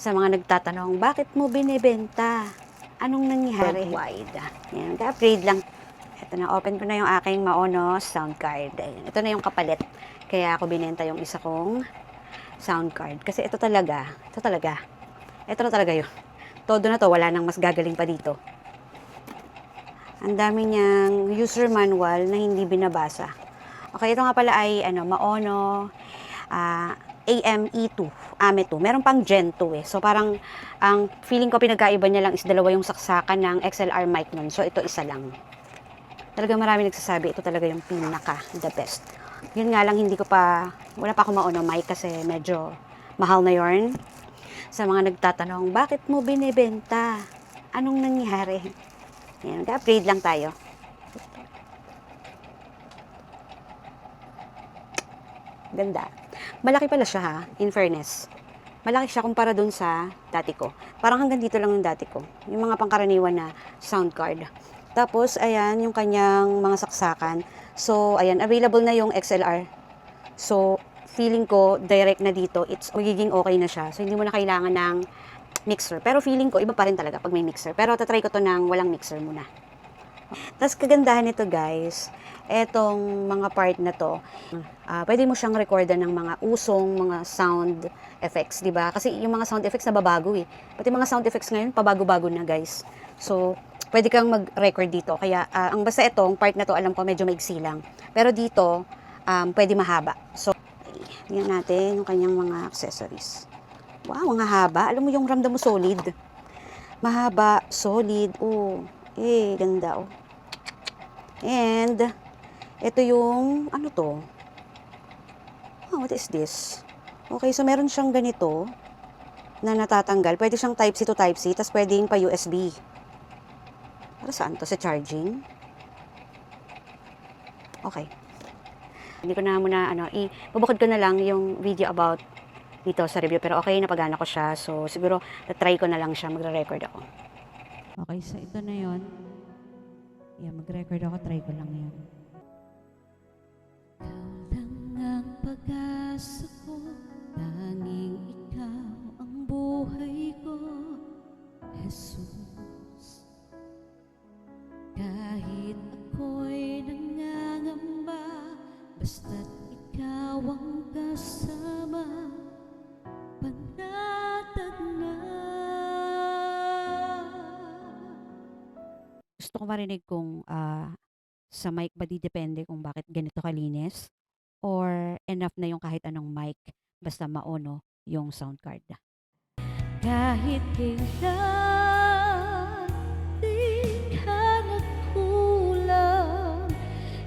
Sa mga nagtatanong, bakit mo binibenta? Anong nangyari? Worldwide. Yan, ka-upgrade lang. Ito na, open ko na yung aking Maono sound card. Ayan, ito na yung kapalit. Kaya ako binenta yung isa kong sound card. Kasi ito na talaga yun. Todo na to, wala nang mas gagaling pa dito. Ang dami niyang user manual na hindi binabasa. Okay, ito nga pala ay Maono AME2, AME2. Meron pang Gen 2 eh. So parang ang feeling ko pinagkaiba niya lang is dalawa yung saksakan ng XLR mic nun. So ito isa lang. Talaga marami nagsasabi ito talaga yung pinaka the best. Yun nga lang wala pa akong Maono mic kasi medyo mahal na yorn. Sa mga nagtatanong, bakit mo binibenta? Anong nangyari? Yan, upgrade lang tayo. Ganda. Malaki pala siya ha, in fairness. Malaki siya kumpara dun sa dati ko. Parang hanggang dito lang yung dati ko. Yung mga pangkaraniwan na sound card. Tapos, ayan, yung kanyang mga saksakan. So, ayan, available na yung XLR. So, feeling ko, direct na dito, magiging okay na siya. So, hindi mo na kailangan ng mixer. Pero feeling ko, iba pa rin talaga pag may mixer. Pero tatry ko to ng walang mixer muna. Tapos kagandahan nito guys, etong mga part na to, pwede mo siyang recordan ng mga usong, mga sound effects, di ba? Kasi yung mga sound effects nababago eh. Pati mga sound effects ngayon, pabago-bago na guys. So, pwede kang mag-record dito. Kaya, ang basta itong part na to, alam ko medyo maigsi lang. Pero dito, pwede mahaba. So, tingnan natin yung kanyang mga accessories. Wow, ang haba. Alam mo yung ramdam mo solid. Mahaba, solid. Oh, ganda oh. And, ito yung, ano to? Oh, what is this? Okay, so meron siyang ganito na natatanggal. Pwede siyang Type-C to Type-C, tapos pwedeng pa USB. Para saan to? Sa charging? Okay. Hindi ko na muna, ibubukod ko na lang yung video about dito sa review. Pero okay, napagana ko siya. So, siguro, try ko na lang siya. Magre-record ako. Okay, so ito na yon. Yeah, mag-record ako. Try ko lang yan. Ikaw lang ang pag-asa ko, tanging ikaw ang buhay ko, Jesus. Kahit ako'y nangangamba, basta't ikaw ang kasama, panatag na. Gusto ko marinig kung sa mic ba depende kung bakit ganito kalinis or enough na yung kahit anong mic basta Maono yung sound card. Kahit kailan di ka nagkulang,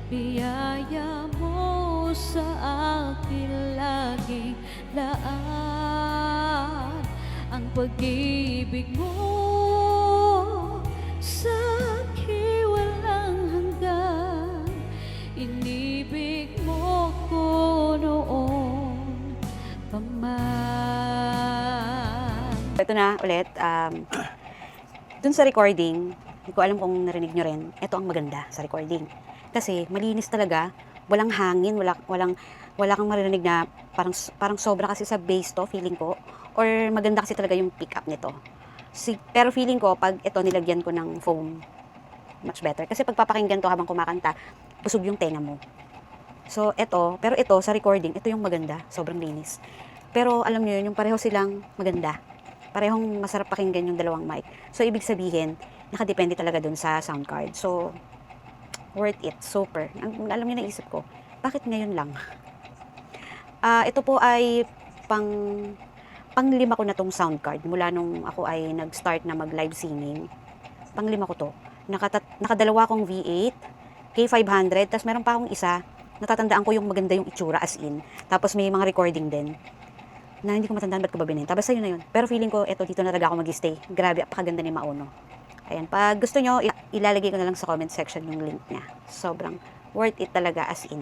biyaya mo sa akin laging laan, ang pag-ibig mo sa akin walang hanggan, inibig mo ko noon pa man. Ito na ulit, dun sa recording, hindi ko alam kung narinig nyo rin, ito ang maganda sa recording. Kasi malinis talaga, walang hangin, wala kang maririnig na parang sobra kasi sa bass to, feeling ko. Or maganda kasi talaga yung pick up nito. Pero feeling ko, pag ito nilagyan ko ng foam, much better. Kasi pag papakinggan to habang kumakanta, busog yung tenga mo. So, pero ito, sa recording, ito yung maganda. Sobrang linis. Pero, alam nyo yun, yung pareho silang maganda. Parehong masarap pakinggan yung dalawang mic. So, ibig sabihin, nakadepende talaga dun sa sound card. So, worth it. Super. Alam nyo, naisip ko, bakit ngayon lang? Ito po ay panglima ko na tong sound card mula nung ako ay nag-start na mag-live singing. Panglima ko to. Nakadalawa akong V8, K500, tapos meron pa akong isa, natatandaan ko yung maganda yung itsura as in. Tapos may mga recording din na hindi ko matandaan ba't ko ba binenta. Basta yun na yun. Pero feeling ko, dito na talaga ako mag-stay. Grabe, apakaganda ni Maono. Ayan, pag gusto nyo, ilalagay ko na lang sa comment section yung link niya. Sobrang worth it talaga as in.